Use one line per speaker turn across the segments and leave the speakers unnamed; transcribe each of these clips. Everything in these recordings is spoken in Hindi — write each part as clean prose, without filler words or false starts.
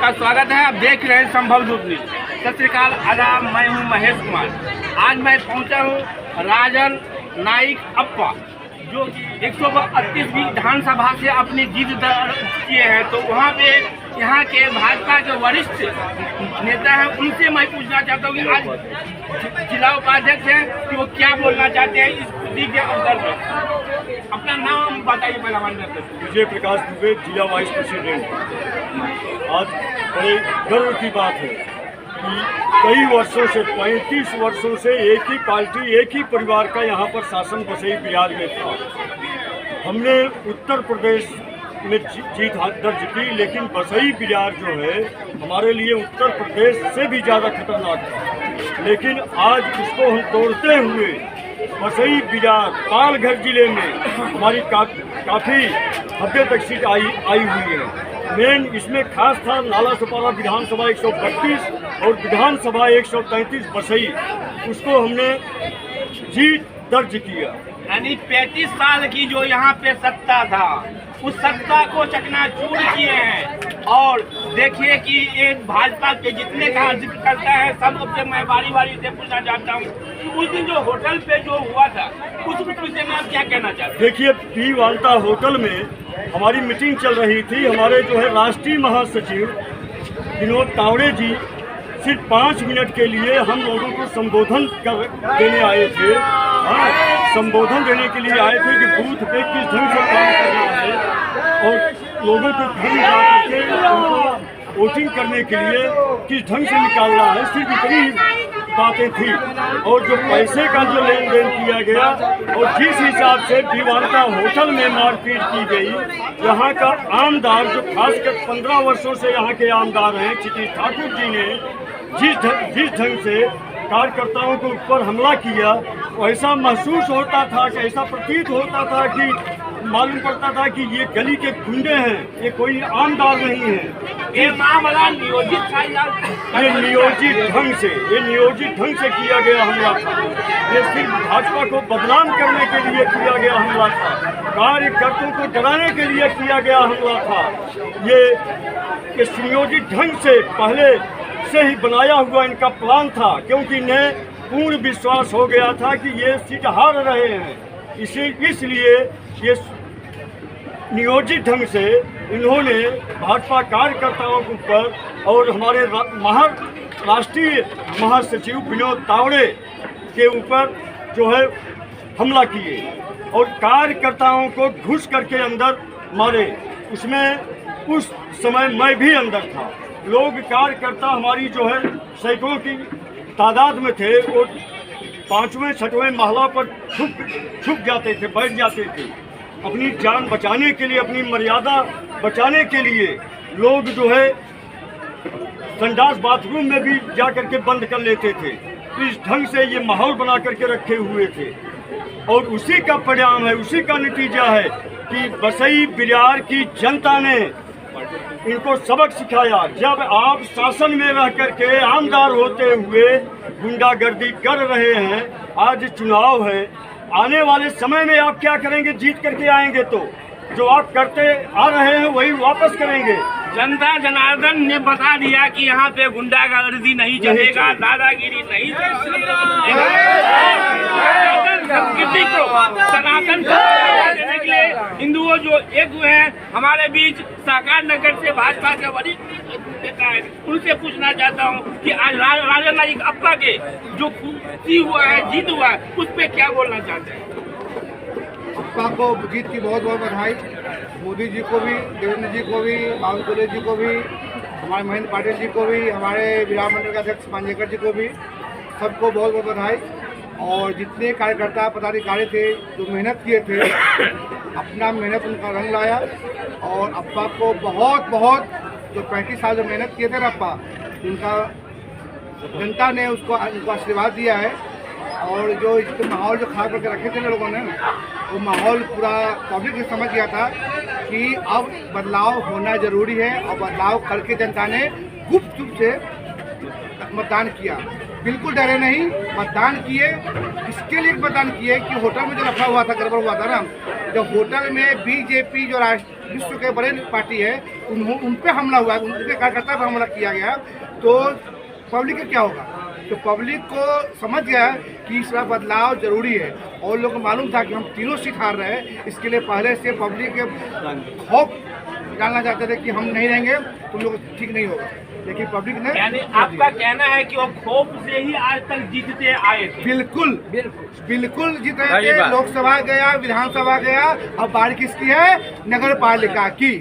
आपका स्वागत है। आप देख रहे हैं संभव न्यूज। सत श्री अकाल, आदाब। मैं हूं महेश कुमार। आज मैं पहुंचा हूं राजन नाइक अप्पा, जो 132वीं विधानसभा से अपनी जीत दर्ज किए हैं। तो वहां पे यहाँ के भाजपा के वरिष्ठ नेता हैं, उनसे मैं पूछना चाहता हूँ कि आज जिला उपाध्यक्ष हैं कि वो क्या बोलना चाहते हैं इस स्थिति के अंदर। अपना नाम बताइए। पहला
विजय प्रकाश दुबे, जिला वाइस प्रेसिडेंट। आज बड़े गर्व की बात है कि कई वर्षों से 35 वर्षों से एक ही पार्टी, एक ही परिवार का यहाँ पर शासन बसई बिहार में था। हमने उत्तर प्रदेश में जीत दर्ज की, लेकिन बसई बिहार जो है हमारे लिए उत्तर प्रदेश से भी ज़्यादा खतरनाक था। लेकिन आज इसको हम तोड़ते हुए बसई बिहार पालघर जिले में हमारी काफ़ी हद तक सीट आई हुई है। मेन इसमें खास था नाला सुपारा विधानसभा 132 और विधानसभा 133 बसई, उसको हमने जीत दर्ज किया।
यानी 35 साल की जो यहाँ पे सत्ता था, उस सत्ता को चकनाचूर किए हैं। और देखिए कि एक भाजपा के जितने का जिक्र करता है, सबसे मैं बारी बारी से पूछना चाहता हूँ कि उस दिन जो होटल पे जो हुआ था, उस विषय में आप क्या कहना चाहते हैं?
देखिए, पी वाल्टा होटल में हमारी मीटिंग चल रही थी। हमारे जो है राष्ट्रीय महासचिव विनोद तावड़े जी सिर्फ 5 मिनट के लिए हम लोगों को संबोधन देने आए थे। संबोधन देने के लिए आए थे कि बूथ पे किस ढंग से काम करना है और लोगों को घर ला करके वोटिंग करने के लिए किस ढंग से निकालना है। सिर्फ इतनी बातें थी। और जो पैसे का जो लेन देन किया गया और जिस हिसाब से भिवांता होटल में मारपीट की गई, यहाँ का आमदार जो खासकर 15 वर्षों से यहाँ के आमदार हैं क्षितिज ठाकुर जी ने जिस ढंग से कार्यकर्ताओं के ऊपर हमला किया, ऐसा महसूस होता था कि ऐसा प्रतीत होता था कि मालूम पड़ता था कि ये गली के गुंडे हैं, ये कोई आमदार नहीं है।
ये मामला नियोजित था,
ये नियोजित ढंग से किया गया हमला था। ये सिर्फ भाजपा को बदनाम करने के लिए किया गया हमला था, कार्यकर्ताओं को डराने के लिए किया गया हमला था। ये सुनियोजित ढंग से पहले से ही बनाया हुआ इनका प्लान था, क्योंकि इन्हें पूर्ण विश्वास हो गया था कि ये सीट हार रहे हैं। इसलिए ये नियोजित ढंग से इन्होंने भाजपा कार्यकर्ताओं के ऊपर और हमारे राष्ट्रीय महासचिव विनोद तावड़े के ऊपर जो है हमला किए और कार्यकर्ताओं को घुस करके अंदर मारे। उसमें उस समय मैं भी अंदर था। लोग कार्यकर्ता हमारी जो है सैकड़ों की तादाद में थे, वो 5वें 6वें महला पर छुप जाते थे, बैठ जाते थे। अपनी जान बचाने के लिए, अपनी मर्यादा बचाने के लिए लोग जो है संडास बाथरूम में भी जा करके बंद कर लेते थे। इस ढंग से ये माहौल बना करके रखे हुए थे और उसी का परिणाम है, उसी का नतीजा है कि बसई बिहार की जनता ने इनको सबक सिखाया। जब आप शासन में रह करके आमदार होते हुए गुंडागर्दी कर रहे हैं, आज चुनाव है, आने वाले समय में आप क्या करेंगे? जीत करके आएंगे तो जो आप करते आ रहे हैं वही वापस करेंगे।
जनता जनार्दन ने बता दिया कि यहाँ पे गुंडागर्दी नहीं चलेगा, दादागिरी नहीं चलेगा। संस्कृति को सनातन देने के लिए हिंदुओं जो एक हुए हैं, हमारे बीच साकार नगर से भाजपा के वरिष्ठ नेता है, उनसे पूछना चाहता हूँ कि आज राजन नाइक अप्पा के जो हुआ है, जीत हुआ है, उस पर क्या बोलना चाहते हैं?
अप्पा को जीत की बहुत बहुत बधाई। मोदी जी को भी, देवेंद्र जी को भी, बाबू कोले जी को भी, हमारे महेंद्र पाटिल जी को भी, हमारे विधानमंडल के अध्यक्ष मांजेकर जी को भी, सबको बहुत बहुत बधाई। और जितने कार्यकर्ता पदाधिकारी थे जो मेहनत किए थे, अपना मेहनत उनका रंग लाया। और अप्पा को बहुत बहुत जो 35 साल जो मेहनत किए थे ना अप्पा, उनका जनता ने उनको आशीर्वाद दिया है। और जो इसको माहौल जो खराब करके रखे थे ना लोगों ने, वो माहौल पूरा पब्लिक ने समझ गया था कि अब बदलाव होना जरूरी है। और बदलाव करके जनता ने गुप्त रूप से मतदान किया, बिल्कुल डरे नहीं, मतदान किए। इसके लिए मतदान किए कि होटल में जो लफड़ा हुआ था, गड़बड़ हुआ था ना, जब होटल में बीजेपी जो विश्व के बड़े पार्टी है, उन पे हमला हुआ है, उनके कार्यकर्ता पर हमला किया गया, तो पब्लिक का क्या होगा? तो पब्लिक को समझ गया है कि इस बार बदलाव जरूरी है, और लोगों को मालूम था कि हम तीनों सीट हार रहे हैं, इसके लिए पहले से पब्लिक के खौफ डालना चाहते थे कि हम नहीं रहेंगे, तुम लोग ठीक नहीं होगा, लेकिन पब्लिक ने,
यानी आपका कहना है कि वो खौफ से ही आज तक जीतते आए थे।
बिल्कुल बिल्कुल जीत रहे थे। लोकसभा गया, विधानसभा गया, अब बारी किसकी है? नगर पालिका की।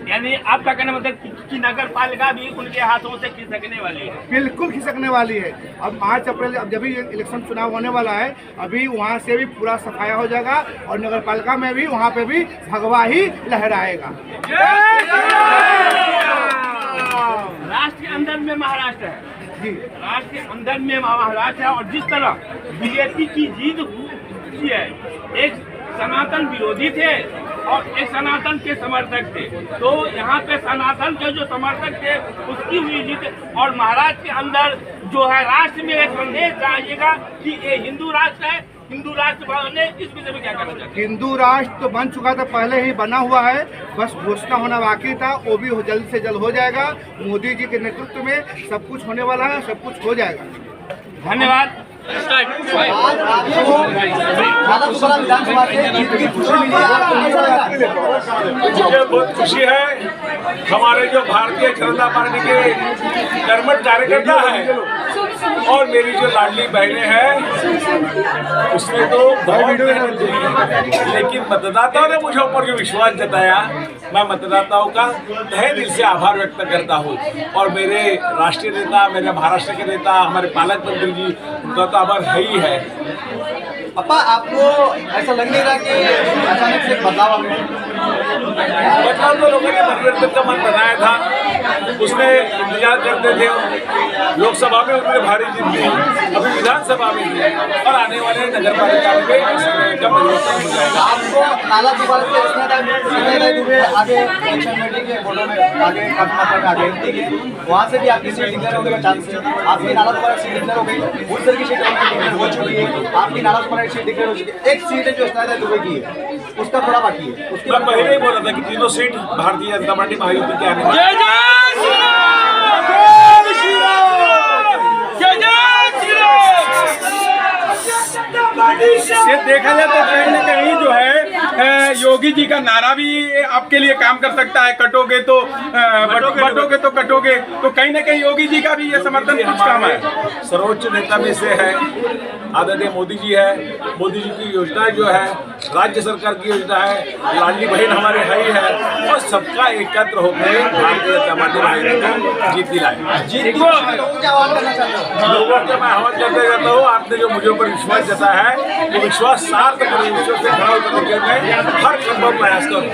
यानी आपका कहना मतलब कि नगर पालिका भी उनके हाथों से खिसकने वाली है।
बिल्कुल खिसकने वाली है। अब मार्च अप्रैल, अब जब भी इलेक्शन चुनाव होने वाला है, अभी वहाँ से भी पूरा सफाया हो जाएगा, और नगर पालिका में भी वहाँ पे भी भगवा ही लहराएगा।
राष्ट्र के अंदर में महाराष्ट्र है
जी,
राष्ट्र के अंदर में महाराष्ट्र है, और जिस तरह बीजेपी की जीत हुई है, एक सनातन विरोधी थे और एक सनातन के समर्थक थे, तो यहाँ पे सनातन के जो समर्थक थे उसकी हुई जीत, और महाराष्ट्र के अंदर जो है राष्ट्र में एक संदेश जाएगा कि ये हिंदू राष्ट्र है, हिंदू राष्ट्र बनने, इस विषय में क्या कहना चाहते हैं?
हिंदू राष्ट्र तो बन चुका था, पहले ही बना हुआ है, बस घोषणा होना बाकी था, वो भी जल्द से जल्द हो जाएगा। मोदी जी के नेतृत्व में सब कुछ होने वाला है, सब कुछ हो जाएगा।
धन्यवाद।
मुझे बहुत खुशी है, हमारे जो भारतीय जनता पार्टी के कर्मठ कार्यकर्ता हैं और मेरी जो लाडली बहनें हैं, उसने तो बहुत मेहनत की, लेकिन मतदाताओं ने मुझे ऊपर जो विश्वास जताया, मैं मतदाताओं का तहे दिल से आभार व्यक्त करता हूँ। और मेरे राष्ट्रीय नेता, मेरे महाराष्ट्र के नेता, हमारे पालक मंत्री जी, उनका तो आभार है ही है।
अपा, आपको ऐसा लग नहीं रहा कि अचानक से बदलाव आ गया?
बदलाव तो लोगों ने परिवर्तन का मन बनाया था, उसमें इंतजार करते थे। लोकसभा में उन्होंने भारी जीत दी, अभी विधानसभा में दी, और आने वाले नगर पालिका में का परिवर्तन हो जाएगा।
आपको नाला दुबारा से संजय दुबे आगे इलेक्शन लड़ने के वोटों में आगे काफी मात्रा में आगे, वहाँ से भी आपकी सीट डिक्लेयर होने का चांस है। आपकी नाला दुबारा सीट डिक्लेयर हो गई, उस की सीट डिक्लेयर हो चुकी है, आपकी नाला दुबारा सीट डिक्लेयर हो चुकी है। एक सीट है जो संजय दुबे की है, उसका थोड़ा बाकी है। उसकी
मैं पहले ही बोला था कि तीनों सीट भारतीय जनता पार्टी महायुति के आने वाली है।
ये देखा जाए तो कहीं न कहीं जो है योगी जी का नारा भी आपके लिए काम कर सकता है, कटोगे तो बटोगे तो कटोगे, तो कहीं न कहीं योगी जी का भी ये समर्थन कुछ काम है।
सर्वोच्च नेता में से है, आदरणीय मोदी जी है। मोदी जी की योजना जो है राज्य सरकार की योजना है, लाडली बहन हमारे है ही है, और सबका एकत्र होकर भारतीय जनता पार्टी जीत दिलाए।
लोगों क्या आह्वान करना चाहते हो?
लोगों को मैं आह्वान करते रहता हूँ, आपने जो मुझे ऊपर विश्वास जताया है, वो विश्वास सार्थ विश्वास से खड़ा उतरने के लिए हर संभव प्रयास करूँ।